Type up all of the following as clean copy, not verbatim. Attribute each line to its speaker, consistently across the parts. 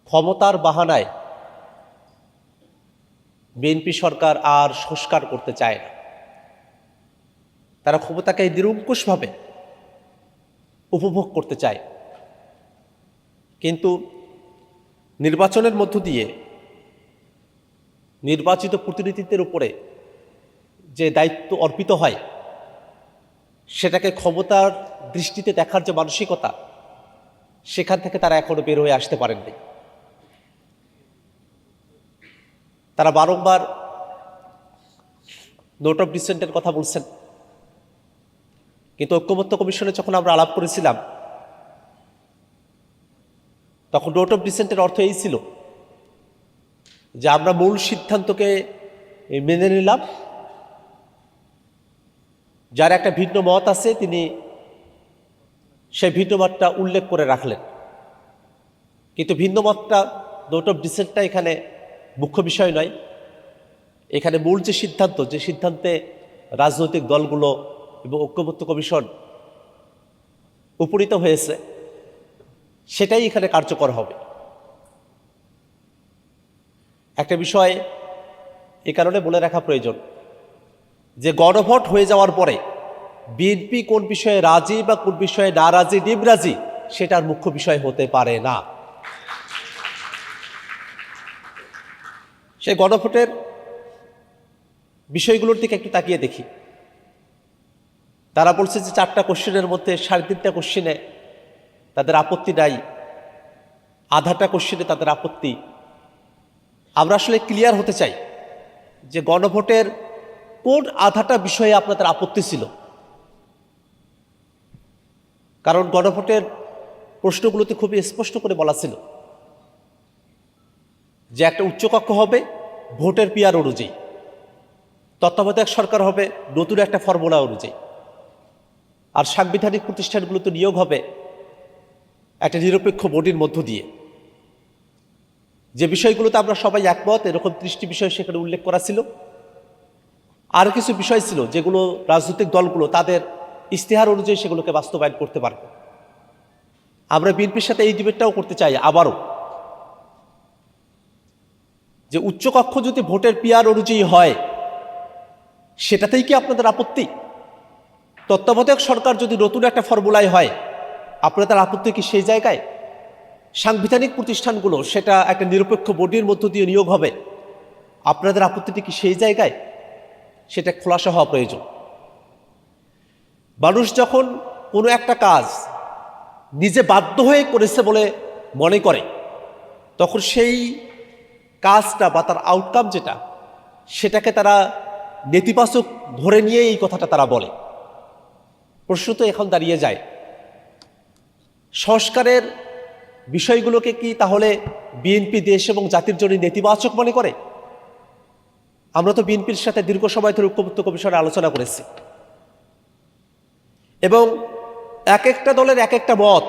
Speaker 1: ক্ষমতার বাহানায় বিএনপি সরকার আর সংস্কার করতে চায় না। তারা ক্ষমতাকে নিরঙ্কুশভাবে উপভোগ করতে চায়, কিন্তু নির্বাচনের মধ্য দিয়ে নির্বাচিত প্রতিনিধিদের উপরে যে দায়িত্ব অর্পিত হয় সেটাকে ক্ষমতার দৃষ্টিতে দেখার যে মানসিকতা, সেখান থেকে তারা এখনো বের হয়ে আসতে পারেননি। তারা বারংবার নোট অফ ডিসেন্টের কথা বলছেন, কিন্তু ঐক্যমত্য কমিশনে যখন আমরা আলাপ করেছিলাম তখন নোট অফ ডিসেন্টের অর্থ এই ছিল যে আমরা মূল সিদ্ধান্তকে মেনে নিলাম, যার একটা ভিন্ন মত আছে তিনি সেই ভিন্ন মতটা উল্লেখ করে রাখলেন, কিন্তু ভিন্ন মতটা নোট অফ ডিসেন্টটা এখানে মুখ্য বিষয় নয়। এখানে মূল যে সিদ্ধান্ত, যে সিদ্ধান্তে রাজনৈতিক দলগুলো এবং ঐক্যমত্য কমিশন উপনীত হয়েছে, সেটাই এখানে কার্যকর হবে। একটা বিষয় এ কারণে বলে রাখা প্রয়োজন যে গণভোট হয়ে যাওয়ার পরে বিএনপি কোন বিষয়ে রাজি বা কোন বিষয়ে নারাজি নিমরাজি সেটার মুখ্য বিষয় হতে পারে না। সেই গণভোটের বিষয়গুলোর দিকে একটু তাকিয়ে দেখি। তারা বলছে যে 4টা কোশ্চেনের মধ্যে 3.5টা কোশ্চেনে তাদের আপত্তি নাই, আধাটা কোশ্চেনে তাদের আপত্তি। আমরা আসলে ক্লিয়ার হতে চাই যে গণভোটের কোন আধাটা বিষয়ে আপনাদের আপত্তি ছিল, কারণ গণভোটের প্রশ্নগুলোতে খুবই স্পষ্ট করে বলা ছিল যে একটা উচ্চকক্ষ হবে ভোটের পিয়ার অনুযায়ী, তত্ত্বাবধায়ক সরকার হবে নতুন একটা ফর্মুলা অনুযায়ী, আর সাংবিধানিক প্রতিষ্ঠানগুলোতে নিয়োগ হবে একটা নিরপেক্ষ বডির মধ্য দিয়ে। যে বিষয়গুলোতে আমরা সবাই একমত, এরকম 30টি বিষয় সেখানে উল্লেখ করা ছিল। আর কিছু বিষয় ছিল যেগুলো রাজনৈতিক দলগুলো তাদের ইশতেহার অনুযায়ী সেগুলোকে বাস্তবায়ন করতে পারবে। আমরা বিএনপির সাথে এই ডিবেটটাও করতে চাই আবারও, যে উচ্চকক্ষ যদি ভোটের পিয়ার অনুযায়ী হয় সেটাতেই কি আপনাদের আপত্তি? তত্ত্বাবধায়ক সরকার যদি নতুন একটা ফর্মুলায় হয় আপনাদের আপত্তি কি সেই জায়গায়? সাংবিধানিক প্রতিষ্ঠানগুলো সেটা একটা নিরপেক্ষ বডির মধ্য দিয়ে নিয়োগ হবে, আপনাদের আপত্তিটি কি সেই জায়গায়? সেটা খোলাসা হওয়া প্রয়োজন। মানুষ যখন কোনো একটা কাজ নিজে বাধ্য হয়ে করেছে বলে মনে করে, তখন সেই কাজটা বা তার আউটকাম যেটা, সেটাকে তারা নেতিবাচক ধরে নিয়ে এই কথাটা তারা বলে। প্রশ্ন তো এখন দাঁড়িয়ে যায়, সংস্কারের বিষয়গুলোকে কি তাহলে বিএনপি দেশ এবং জাতির জন্য নেতিবাচক মনে করে? আমরা তো বিএনপির সাথে দীর্ঘ সময় ধরে ঐক্যমত্য কমিশনে আলোচনা করেছি, এবং এক একটা দলের এক একটা মত,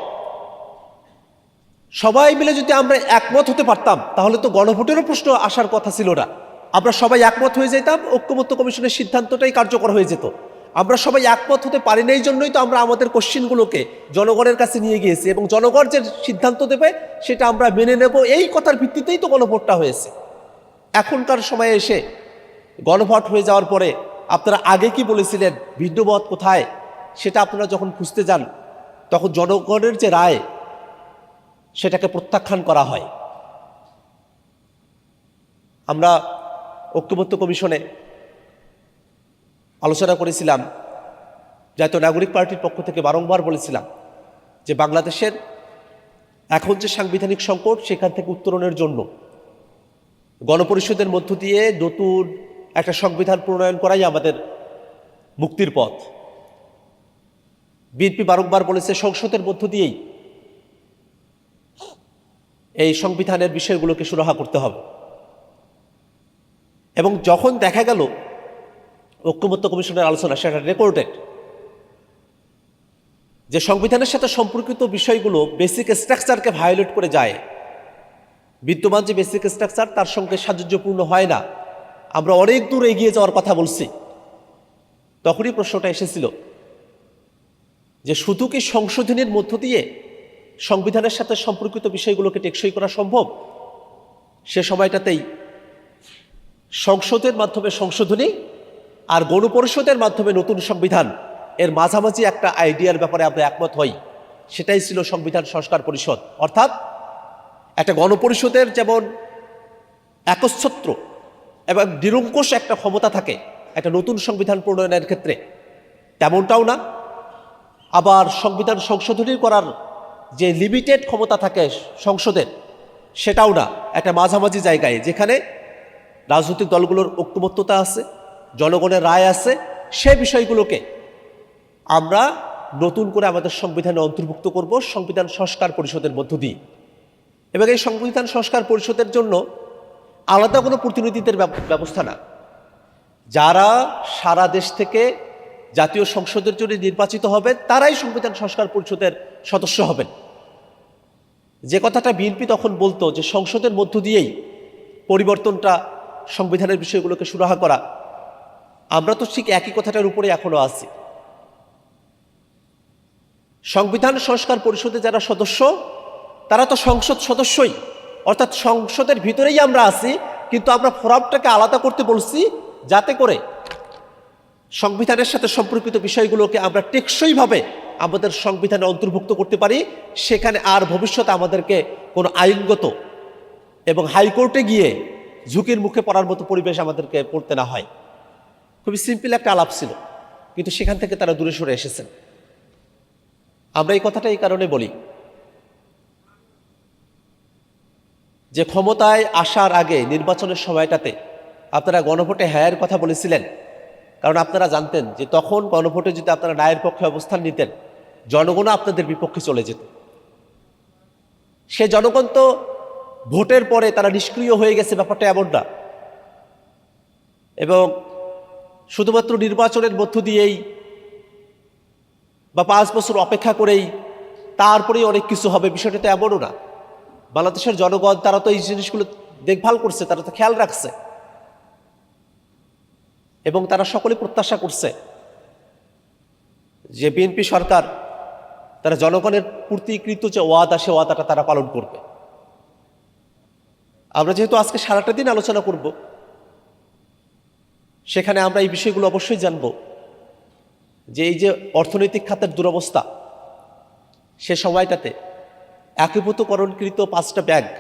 Speaker 1: সবাই মিলে যদি আমরা একমত হতে পারতাম তাহলে তো গণভোটেরও প্রশ্ন আসার কথা ছিল না। আমরা সবাই একমত হয়ে যেতাম, ঐক্যমত্য কমিশনের সিদ্ধান্তটাই কার্যকর হয়ে যেত। আমরা সবাই একমত হতে পারি না, এই জন্যই তো আমরা আমাদের কোশ্চেনগুলোকে জনগণের কাছে নিয়ে গিয়েছি, এবং জনগণ যে সিদ্ধান্ত দেবে সেটা আমরা মেনে নেব, এই কথার ভিত্তিতেই তো গণভোটটা হয়েছে। এখনকার সময়ে এসে গণভোট হয়ে যাওয়ার পরে আপনারা আগে কি বলেছিলেন, ভিন্ন মত কোথায়, সেটা আপনারা যখন খুঁজতে যান তখন জনগণের যে রায় সেটাকে প্রত্যাখ্যান করা হয়। আমরা ঐক্যমত্য কমিশনে আলোচনা করেছিলাম, জাতীয় নাগরিক পার্টির পক্ষ থেকে বারংবার বলেছিলাম যে বাংলাদেশের এখন যে সাংবিধানিক সংকট, সেখান থেকে উত্তরণের জন্য গণপরিষদের মধ্য দিয়ে নতুন একটা সংবিধান প্রণয়ন করাই আমাদের মুক্তির পথ। বিএনপি বারংবার বলেছে সংসদের মধ্য দিয়েই এই সংবিধানের বিষয়গুলোকে সুরাহা করতে হবে, এবং যখন দেখা গেল ঐক্যমত্য কমিশনের আলোচনা সেটা রেকর্ডেড, যে সংবিধানের সাথে সম্পর্কিত বিষয়গুলো বেসিক স্ট্রাকচারকে ভায়োলেট করে যায়, বিদ্যমান যে বেসিক স্ট্রাকচার তার সঙ্গে সাযুজ্যপূর্ণ হয় না, আমরা অনেক দূর এগিয়ে যাওয়ার কথা বলছি, তখনই প্রশ্নটা এসেছিল যে শুধু কি সংশোধনের মধ্য দিয়ে সংবিধানের সাথে সম্পর্কিত বিষয়গুলোকে টেকসই করা সম্ভব, সে সময়টাতেই সংসদের মাধ্যমে সংশোধনী আর গণপরিষদের মাধ্যমে নতুন সংবিধান এর মাঝামাঝি একটা আইডিয়ার ব্যাপারে আমরা একমত হই। সেটাই ছিল সংবিধান সংস্কার পরিষদ। অর্থাৎ একটা গণপরিষদের যেমন একচ্ছত্র এবং নিরঙ্কুশ একটা ক্ষমতা থাকে একটা নতুন সংবিধান প্রণয়নের ক্ষেত্রে, তেমনটাও না। আবার সংবিধান সংশোধনী করার যে লিমিটেড ক্ষমতা থাকে সংসদের, সেটাও না। একটা মাঝামাঝি জায়গায় যেখানে রাজনৈতিক দলগুলোর ঐকমত্যতা আছে, জনগণের রায় আছে, সে বিষয়গুলোকে আমরা নতুন করে আমাদের সংবিধানে অন্তর্ভুক্ত করব সংবিধান সংস্কার পরিষদের মধ্য দিয়ে। এবং এই সংবিধান সংস্কার পরিষদের জন্য আলাদা কোনো প্রতিনিধিদের ব্যবস্থা না। যারা সারা দেশ থেকে জাতীয় সংসদের জন্য নির্বাচিত হবে তারাই সংবিধান সংস্কার পরিষদের সদস্য হবেন। যে কথাটা বিএনপি তখন বলতো যে সংসদের মধ্য দিয়েই পরিবর্তনটা সংবিধানের বিষয়গুলোকে সুরাহা করা, আমরা তো ঠিক একই কথাটার উপরে এখনো আছি। সংবিধান সংস্কার পরিষদে যারা সদস্য তারা তো সংসদ সদস্যই, অর্থাৎ সংসদের ভিতরেই আমরা আছি, কিন্তু আমরা ফোরামটাকে আলাদা করতে বলছি যাতে করে সংবিধানের সাথে সম্পর্কিত বিষয়গুলোকে আমরা টেকসইভাবে আমাদের সংবিধানে অন্তর্ভুক্ত করতে পারি। সেখানে আর ভবিষ্যতে আমাদেরকে কোনো আইনগত এবং হাইকোর্টে গিয়ে ঝুঁকির মুখে পড়ার মতো পরিবেশ আমাদেরকে পড়তে না হয়। খুবই সিম্পল একটা আলাপ ছিল, কিন্তু সেখান থেকে তারা দূরে সরে এসেছেন। আমরা এই কথাটা এই কারণে বলি যে ক্ষমতায় আসার আগে নির্বাচনের সময়টাতে আপনারা গণভোটে হ্যাঁয়ের কথা বলেছিলেন, কারণ আপনারা জানতেন যে তখন গণভোটে যদি আপনারা ন্যায়ের পক্ষে অবস্থান নিতেন, জনগণও আপনাদের বিপক্ষে চলে যেত। সে জনগণ তো ভোটের পরে তারা নিষ্ক্রিয় হয়ে গেছে, ব্যাপারটা এমন না। এবং শুধুমাত্র নির্বাচনের মধ্য দিয়েই বা 5 বছর অপেক্ষা করেই তারপরেই অনেক কিছু হবে, বিষয়টা তো এমনও না। বাংলাদেশের জনগণ তারা তো এই জিনিসগুলো দেখভাল করছে, তারা তো খেয়াল রাখছে, এবং তারা সকলে প্রত্যাশা করছে যে বিএনপি সরকার তারা জনগণের প্রতিকৃত যে ওয়াদা, সে ওয়াদাটা তারা পালন করবে। আমরা যেহেতু আজকে সারাটা দিন আলোচনা করব, সেখানে আমরা এই বিষয়গুলো অবশ্যই জানব যে এই যে অর্থনৈতিক খাতের দুরবস্থা, সে সময়টাতে একীভূতকরণকৃত 5টা ব্যাংক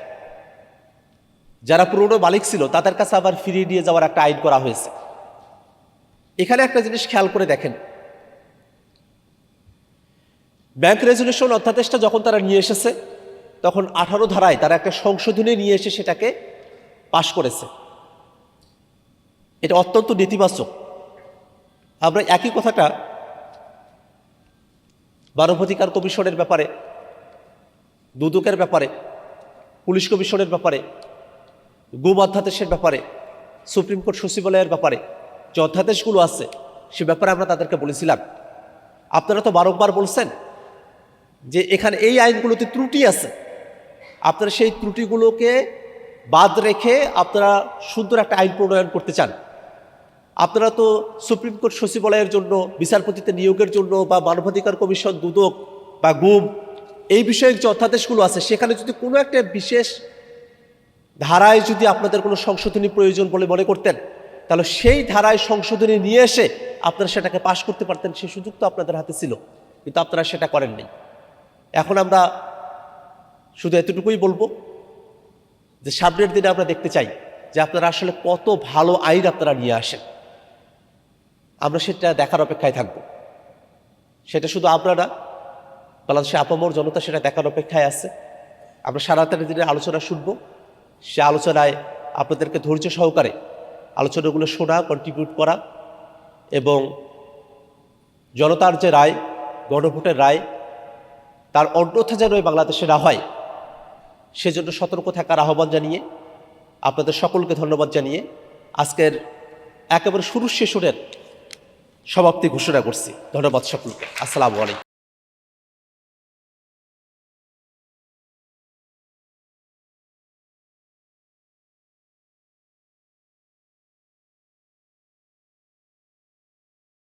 Speaker 1: যারা পুরনো মালিক ছিল তাদের কাছে আবার ফিরিয়ে দিয়ে যাওয়ার একটা আইন করা হয়েছে। এখানে একটা জিনিস খেয়াল করে দেখেন, ব্যাংক রেজুলেশন অধ্যাদেশটা যখন তারা নিয়ে এসেছে তখন 18 ধারায় তারা একটা সংশোধনী নিয়ে এসে সেটাকে পাশ করেছে। এটা অত্যন্ত নেতিবাচক। আমরা একই কথাটা মানবাধিকার কমিশনের ব্যাপারে, দুদকের ব্যাপারে, পুলিশ কমিশনের ব্যাপারে, গুম অধ্যাদেশের ব্যাপারে, সুপ্রিম কোর্ট সচিবালয়ের ব্যাপারে যে অধ্যাদেশগুলো আছে সে ব্যাপারে আমরা তাদেরকে বলেছিলাম। আপনারা তো বারংবার বলছেন যে এখানে এই আইনগুলোতে ত্রুটি আছে, আপনারা সেই ত্রুটিগুলোকে বাদ রেখে আপনারা সুন্দর একটা আইন প্রণয়ন করতে চান। আপনারা তো সুপ্রিম কোর্ট সচিবালয়ের জন্য, বিচারপতিতে নিয়োগের জন্য, বা মানবাধিকার কমিশন, দুদক বা গুম, এই বিষয়ক যে অধ্যাদেশগুলো আছে সেখানে যদি কোনো একটা বিশেষ ধারায় যদি আপনাদের কোনো সংশোধনী প্রয়োজন বলে মনে করতেন, তাহলে সেই ধারায় সংশোধনী নিয়ে এসে আপনারা সেটাকে পাশ করতে পারতেন। সেই সুযোগ তো আপনাদের হাতে ছিল, কিন্তু আপনারা সেটা করেননি। এখন আমরা শুধু এতটুকুই বলবো যে সামনের দিনে আমরা দেখতে চাই যে আপনারা আসলে কত ভালো আইন আপনারা নিয়ে আসেন। আমরা সেটা দেখার অপেক্ষায় থাকব। সেটা শুধু আমরা না, বাংলাদেশের আপামর জনতা সেটা দেখার অপেক্ষায় আছে। আমরা সারাতের দিনে আলোচনা শুনব, সে আলোচনায় আপনাদেরকে ধৈর্য সহকারে আলোচনাগুলো শোনা, কন্ট্রিবিউট করা, এবং জনতার যে রায়, গণভোটের রায়, তার অন্যথা যেন বাংলাদেশে না হয় সেজন্য সতর্ক থাকার আহ্বান জানিয়ে আপনাদের সকলকে ধন্যবাদ জানিয়ে আজকের একেবারে শুরু সেশনের সমাপ্তি ঘোষণা করছি। ধন্যবাদ সকলকে। আসসালামু আলাইকুম।